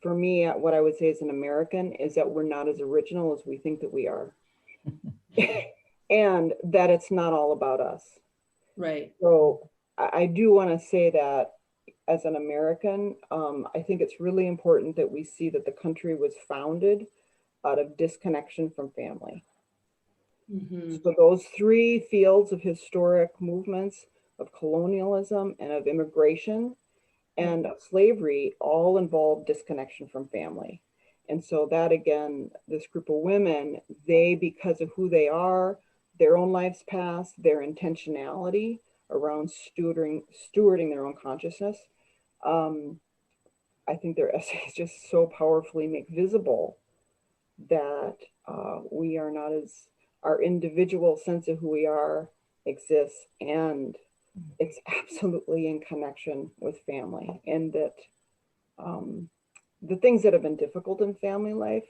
for me, what I would say as an American is that we're not as original as we think that we are. And that it's not all about us. Right. So I do want to say that as an American, I think it's really important that we see that the country was founded out of disconnection from family. Mm-hmm. So those three fields of historic movements, of colonialism and of immigration and of slavery, all involve disconnection from family. And so that, again, this group of women, they, because of who they are, their own lives past, their intentionality around stewarding their own consciousness, I think their essays just so powerfully make visible that we are not as, our individual sense of who we are exists, and it's absolutely in connection with family, and that the things that have been difficult in family life,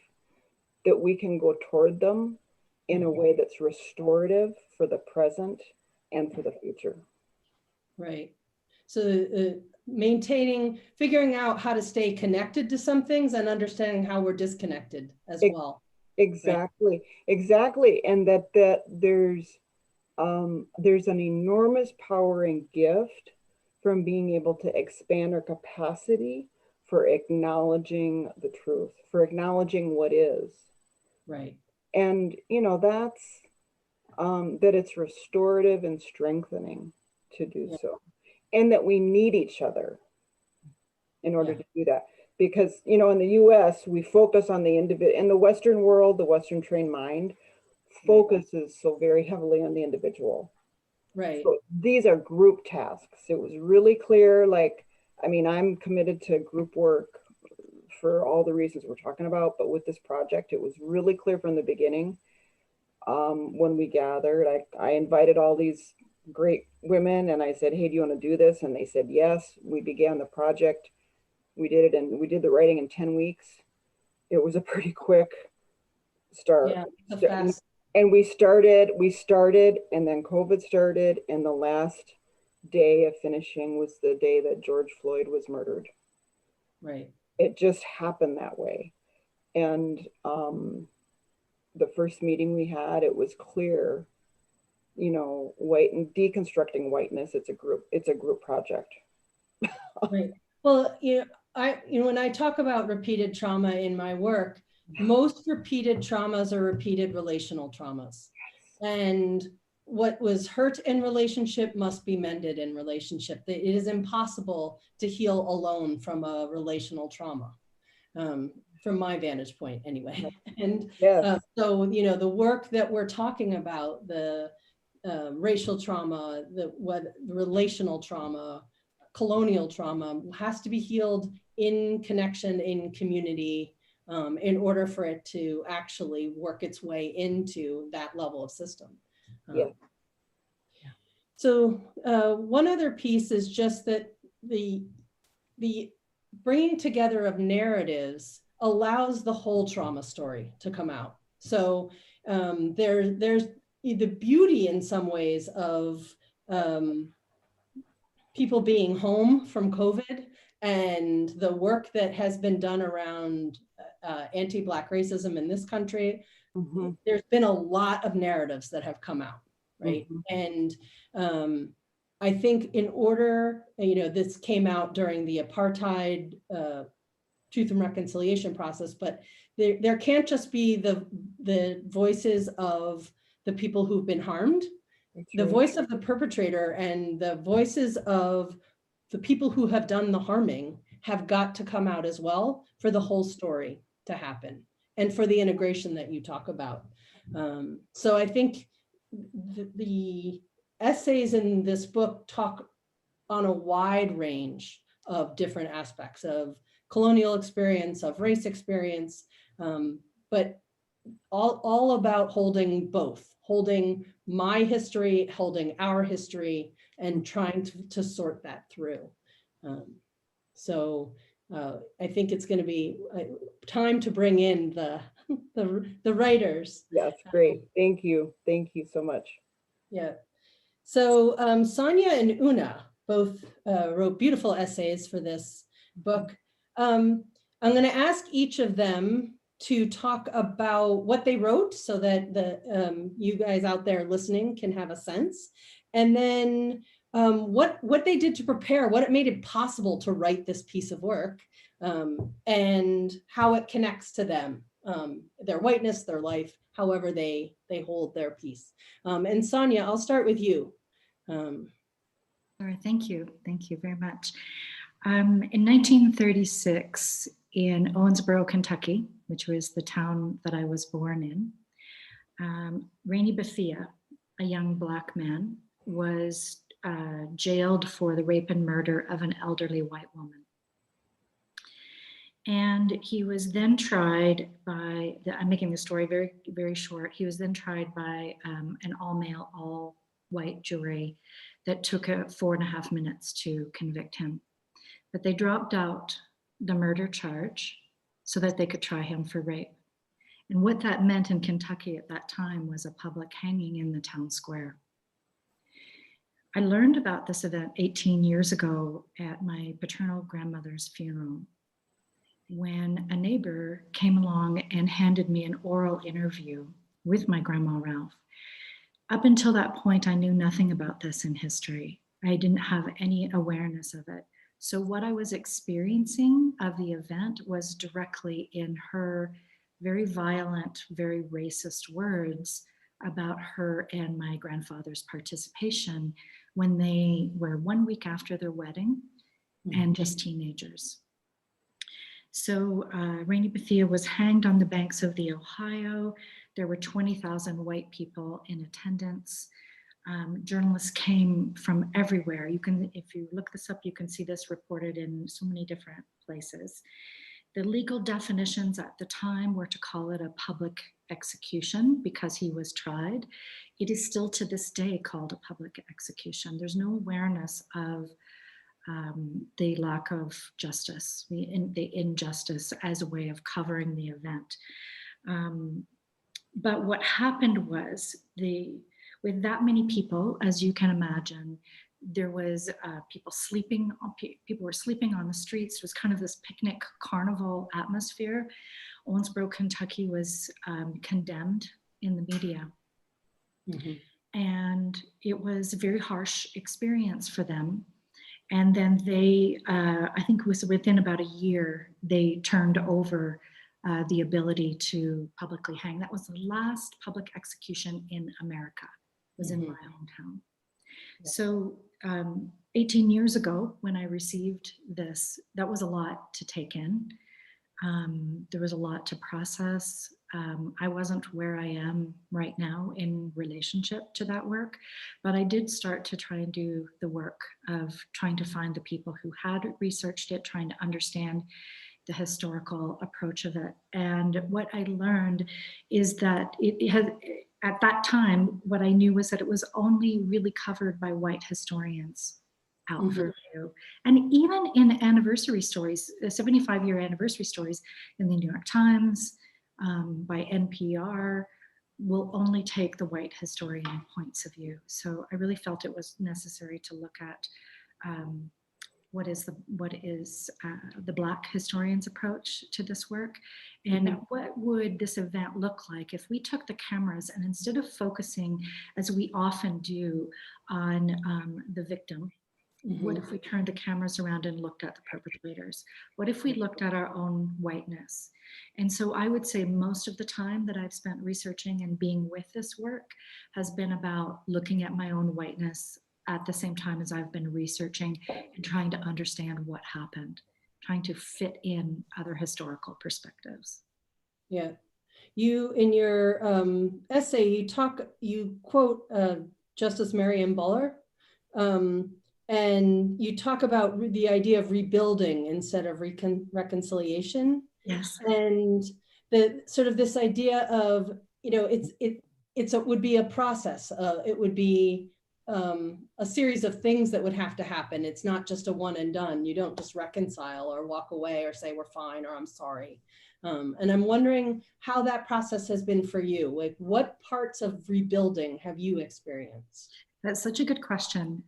that we can go toward them in a way that's restorative for the present and for the future. Right. So maintaining, figuring out how to stay connected to some things and understanding how we're disconnected as well. Exactly, right? Exactly. And that there's an enormous power and gift from being able to expand our capacity for acknowledging the truth, for acknowledging what is. Right. And, you know, that's, that it's restorative and strengthening to do so. And that we need each other in order to do that. Because, you know, in the US, we focus on the individual. In the Western world, the Western trained mind focuses so very heavily on the individual. Right. So these are group tasks. It was really clear, like, I mean, I'm committed to group work for all the reasons we're talking about, but with this project, it was really clear from the beginning. When we gathered, I invited all these great women and I said, hey, do you want to do this? And they said, yes. We began the project. We did it, and we did the writing in 10 weeks. It was a pretty quick start. Yeah, and we started, and then COVID started, and the last day of finishing was the day that George Floyd was murdered. Right. It just happened that way. And the first meeting we had, it was clear, you know, deconstructing whiteness, it's a group project. Right. Well, when I talk about repeated trauma in my work, most repeated traumas are repeated relational traumas. And what was hurt in relationship must be mended in relationship. It is impossible to heal alone from a relational trauma, from my vantage point anyway. And so, you know, the work that we're talking about, the racial trauma, the relational trauma, colonial trauma, has to be healed in connection, in community, in order for it to actually work its way into that level of system. So one other piece is just that the bringing together of narratives allows the whole trauma story to come out. So there's the beauty in some ways of people being home from COVID and the work that has been done around anti-Black racism in this country. Mm-hmm. There's been a lot of narratives that have come out, right? Mm-hmm. And I think in order, you know, this came out during the apartheid Truth and Reconciliation process, but there can't just be the voices of the people who've been harmed. The voice of the perpetrator and the voices of the people who have done the harming have got to come out as well for the whole story to happen and for the integration that you talk about. So I think the essays in this book talk on a wide range of different aspects of colonial experience, of race experience, but all about holding both. Holding my history, holding our history, and trying to sort that through. So I think it's going to be time to bring in the writers. That's great. Thank you. Thank you so much. Yeah. So Sonya and Una both wrote beautiful essays for this book. I'm going to ask each of them to talk about what they wrote so that you guys out there listening can have a sense. And then what they did to prepare, what it made it possible to write this piece of work, and how it connects to them, their whiteness, their life, however they hold their piece. And Sonya, I'll start with you. Sure, thank you. Thank you very much. In 1936, in Owensboro, Kentucky, which was the town that I was born in, Rainey Bethia, a young Black man, was jailed for the rape and murder of an elderly white woman. And he was then tried by, I'm making the story very, very short. He was then tried by an all-male, all-white jury that took 4.5 minutes to convict him. But they dropped out the murder charge so that they could try him for rape. And what that meant in Kentucky at that time was a public hanging in the town square. I learned about this event 18 years ago at my paternal grandmother's funeral, when a neighbor came along and handed me an oral interview with my grandma Ralph. Up until that point, I knew nothing about this in history. I didn't have any awareness of it. So what I was experiencing of the event was directly in her very violent, very racist words about her and my grandfather's participation when they were 1 week after their wedding and just teenagers. So Rainey Bethia was hanged on the banks of the Ohio. There were 20,000 white people in attendance. Journalists came from everywhere. You can, if you look this up, you can see this reported in so many different places. The legal definitions at the time were to call it a public execution because he was tried. It is still to this day called a public execution. There's no awareness of the lack of justice, the injustice as a way of covering the event. But what happened was, with that many people, as you can imagine, there was people were sleeping on the streets. It was kind of this picnic carnival atmosphere. Owensboro, Kentucky was condemned in the media. Mm-hmm. And it was a very harsh experience for them. And then they, I think it was within about a year, they turned over the ability to publicly hang. That was the last public execution in America, was in my hometown. Yeah. So 18 years ago, when I received this, that was a lot to take in. There was a lot to process. I wasn't where I am right now in relationship to that work, but I did start to try and do the work of trying to find the people who had researched it, trying to understand the historical approach of it. And what I learned is that it had, at that time, what I knew was that it was only really covered by white historians out for review. And even in anniversary stories, 75-year anniversary stories in the New York Times, by NPR, will only take the white historian points of view. So I really felt it was necessary to look at what is the Black historian's approach to this work, and what would this event look like if we took the cameras and instead of focusing, as we often do, on the victim, what if we turned the cameras around and looked at the perpetrators? What if we looked at our own whiteness? And so I would say most of the time that I've spent researching and being with this work has been about looking at my own whiteness at the same time as I've been researching and trying to understand what happened, trying to fit in other historical perspectives. Yeah. You, in your essay, you quote Justice Marion Buller, and you talk about the idea of rebuilding instead of reconciliation. Yes. And the sort of this idea of, you know, it would be a process. It would be a series of things that would have to happen. It's not just a one and done. You don't just reconcile or walk away or say we're fine or I'm sorry. And I'm wondering how that process has been for you. Like, what parts of rebuilding have you experienced? That's such a good question.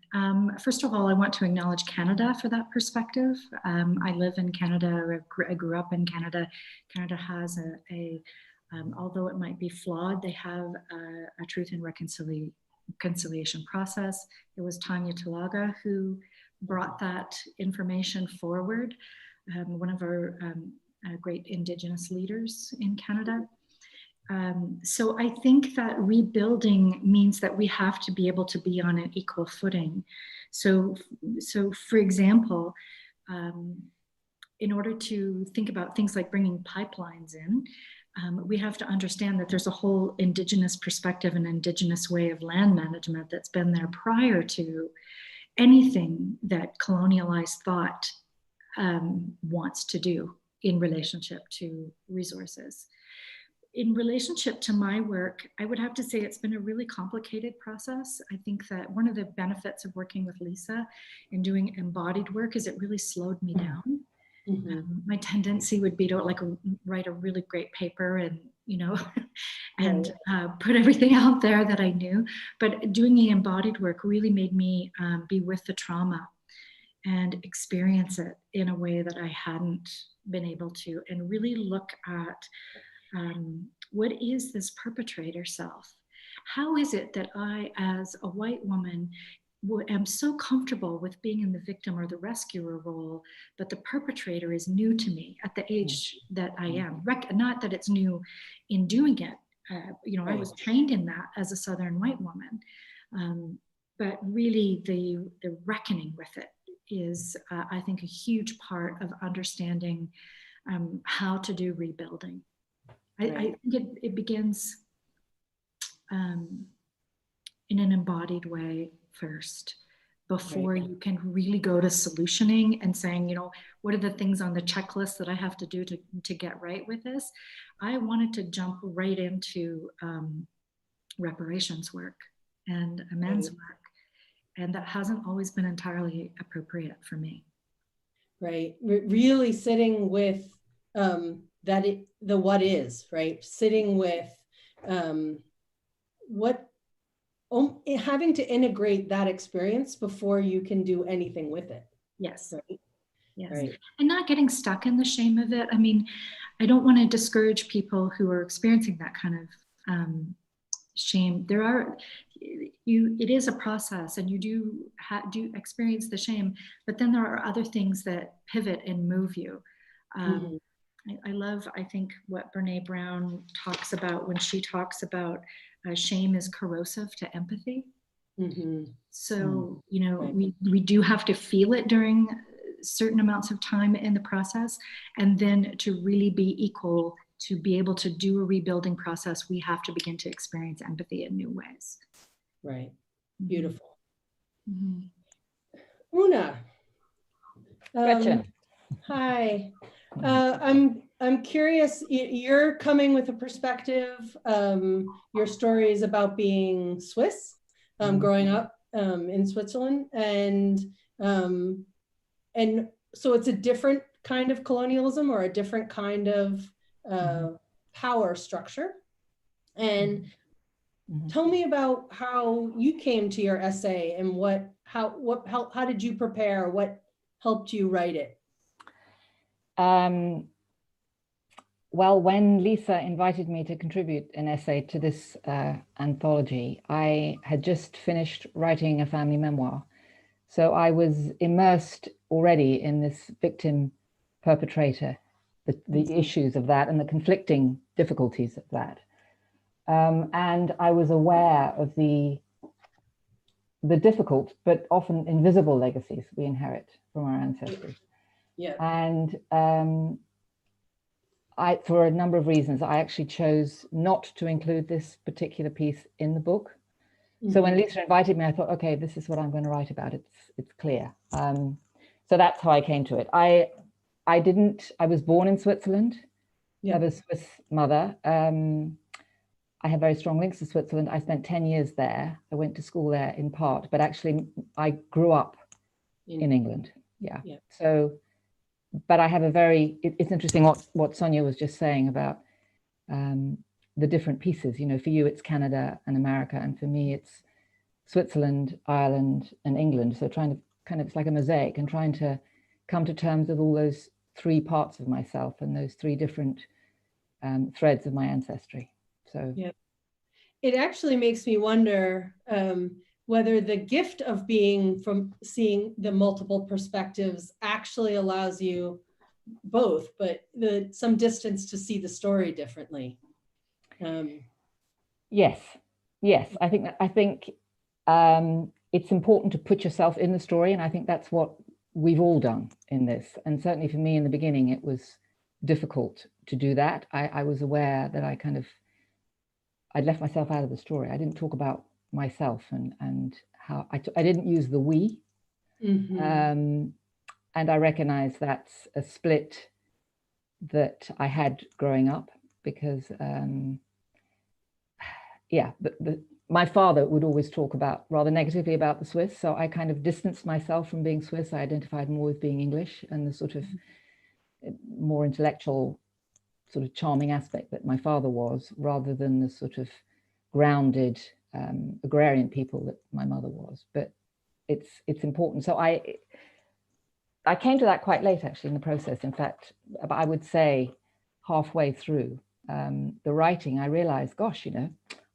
First of all, I want to acknowledge Canada for that perspective. I live in Canada. I grew up in Canada. Canada has although it might be flawed, they have a truth and reconciliation process. It was Tanya Talaga who brought that information forward, one of our great Indigenous leaders in Canada. So I think that rebuilding means that we have to be able to be on an equal footing. So for example, in order to think about things like bringing pipelines in, we have to understand that there's a whole Indigenous perspective and Indigenous way of land management that's been there prior to anything that colonialized thought wants to do in relationship to resources. In relationship to my work, I would have to say it's been a really complicated process. I think that one of the benefits of working with Lisa and doing embodied work is it really slowed me down. My tendency would be to write a really great paper and, and put everything out there that I knew. But doing the embodied work really made me be with the trauma and experience it in a way that I hadn't been able to, and really look at what is this perpetrator self? How is it that I, as a white woman, am so comfortable with being in the victim or the rescuer role, but the perpetrator is new to me at the age that I am? Not that it's new in doing it. I was trained in that as a Southern white woman, but really the reckoning with it is, I think, a huge part of understanding how to do rebuilding. I think it begins in an embodied way first, before you can really go to solutioning and saying, what are the things on the checklist that I have to do to get right with this? I wanted to jump right into reparations work and amends work. And that hasn't always been entirely appropriate for me. Right. Really sitting with the what is, right? Sitting with having to integrate that experience before you can do anything with it. Yes. Right? Yes. Right. And not getting stuck in the shame of it. I mean, I don't want to discourage people who are experiencing that kind of shame. It is a process, and you do experience the shame, but then there are other things that pivot and move you. I love, I think, what Brene Brown talks about when she talks about shame is corrosive to empathy. So, we do have to feel it during certain amounts of time in the process, and then to really be equal, to be able to do a rebuilding process, we have to begin to experience empathy in new ways. Right. Beautiful. Una. Gretchen. Hi. I'm curious, you're coming with a perspective, your story is about being Swiss, growing up in Switzerland, and so it's a different kind of colonialism or a different kind of power structure. And tell me about how you came to your essay and how did you prepare? What helped you write it? Well, when Lisa invited me to contribute an essay to this anthology, I had just finished writing a family memoir. So I was immersed already in this victim perpetrator, the issues of that and the conflicting difficulties of that. And I was aware of the difficult but often invisible legacies we inherit from our ancestors. Yeah. And for a number of reasons, I actually chose not to include this particular piece in the book. So when Lisa invited me, I thought, okay, this is what I'm going to write about. It's clear. So that's how I came to it. I was born in Switzerland. I have a Swiss mother. I have very strong links to Switzerland. I spent 10 years there. I went to school there in part, but actually I grew up in England. Yeah. So, but I have it's interesting what Sonya was just saying about the different pieces. For you, it's Canada and America. And for me, it's Switzerland, Ireland, and England. So trying to kind of, it's like a mosaic, and trying to come to terms with all those three parts of myself and those three different threads of my ancestry. So yeah, it actually makes me wonder whether the gift of being from seeing the multiple perspectives actually allows you both, but some distance to see the story differently. Yes, I think it's important to put yourself in the story, and I think that's what we've all done in this. And certainly for me in the beginning, it was difficult to do that. I was aware that I'd left myself out of the story. I didn't talk about myself and how I didn't use the we. Mm-hmm. And I recognize that's a split that I had growing up, because my father would always talk about rather negatively about the Swiss. So I kind of distanced myself from being Swiss. I identified more with being English and the sort of more intellectual, sort of charming aspect that my father was, rather than the sort of grounded agrarian people that my mother was. But it's important. So I came to that quite late, actually, in the process. In fact, I would say halfway through the writing, I realized, gosh,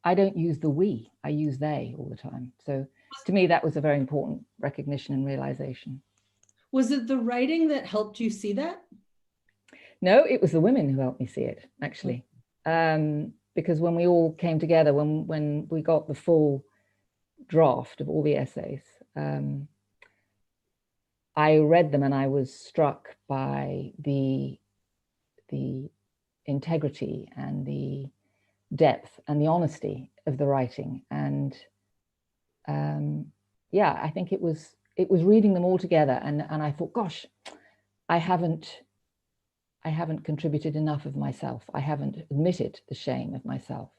I don't use the we, I use they all the time. So to me, that was a very important recognition and realization. Was it the writing that helped you see that? No, it was the women who helped me see it, actually. Because when we all came together, when we got the full draft of all the essays, I read them and I was struck by the integrity and the depth and the honesty of the writing. And I think it was reading them all together, and I thought, gosh, I haven't contributed enough of myself. I haven't admitted the shame of myself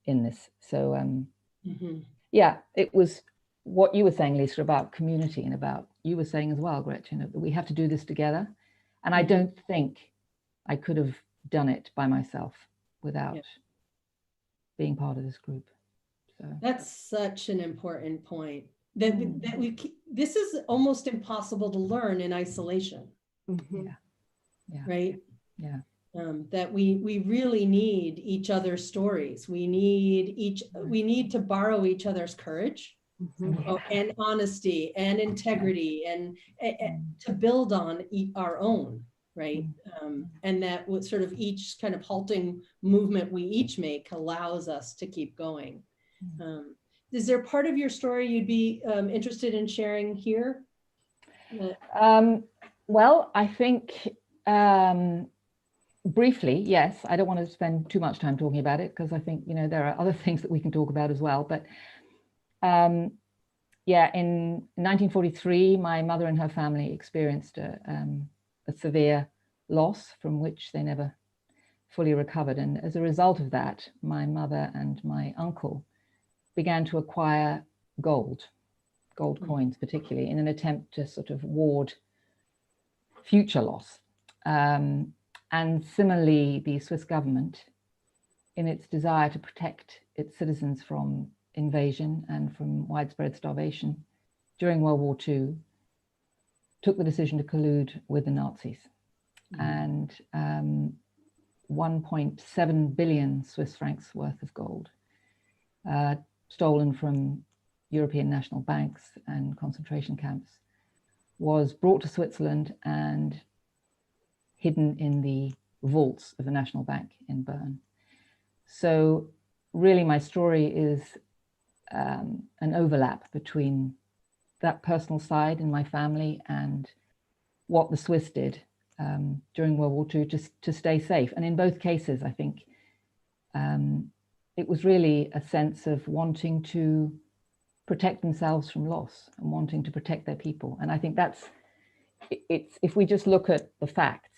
in this. So it was what you were saying, Lisa, about community, and about, you were saying as well, Gretchen, that we have to do this together. And I don't think I could have done it by myself without being part of this group. So that's such an important point. This is almost impossible to learn in isolation. Right? Yeah. That we really need each other's stories. We need to borrow each other's courage and honesty and integrity, and to build on our own, right? And that with sort of each kind of halting movement we each make allows us to keep going. Is there part of your story you'd be interested in sharing here? Well, I think briefly, yes. I don't want to spend too much time talking about it, because I think, there are other things that we can talk about as well. But in 1943, my mother and her family experienced a severe loss from which they never fully recovered. And as a result of that, my mother and my uncle began to acquire gold coins, particularly, in an attempt to sort of ward future loss. And similarly, the Swiss government, in its desire to protect its citizens from invasion and from widespread starvation during World War II, took the decision to collude with the Nazis. And 1.7 billion Swiss francs worth of gold, stolen from European national banks and concentration camps, was brought to Switzerland and hidden in the vaults of the National Bank in Bern. So really my story is an overlap between that personal side in my family and what the Swiss did during World War II to stay safe. And in both cases, I think it was really a sense of wanting to protect themselves from loss and wanting to protect their people. And I think if we just look at the facts,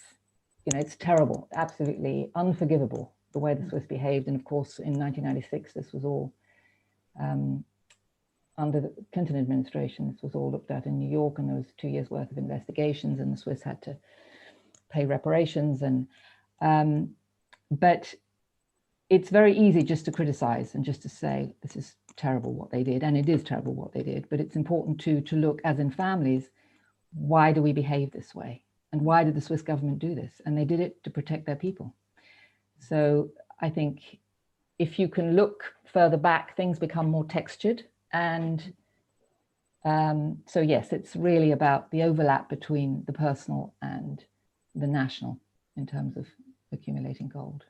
it's terrible, absolutely unforgivable, the way the Swiss behaved. And of course, in 1996, this was all under the Clinton administration. This was all looked at in New York, and there was 2 years worth of investigations, and the Swiss had to pay reparations. And but it's very easy just to criticize and just to say, this is terrible what they did. And it is terrible what they did. But it's important to look, as in families, why do we behave this way? And why did the Swiss government do this? And they did it to protect their people. So I think if you can look further back, things become more textured. And so yes, it's really about the overlap between the personal and the national in terms of accumulating gold.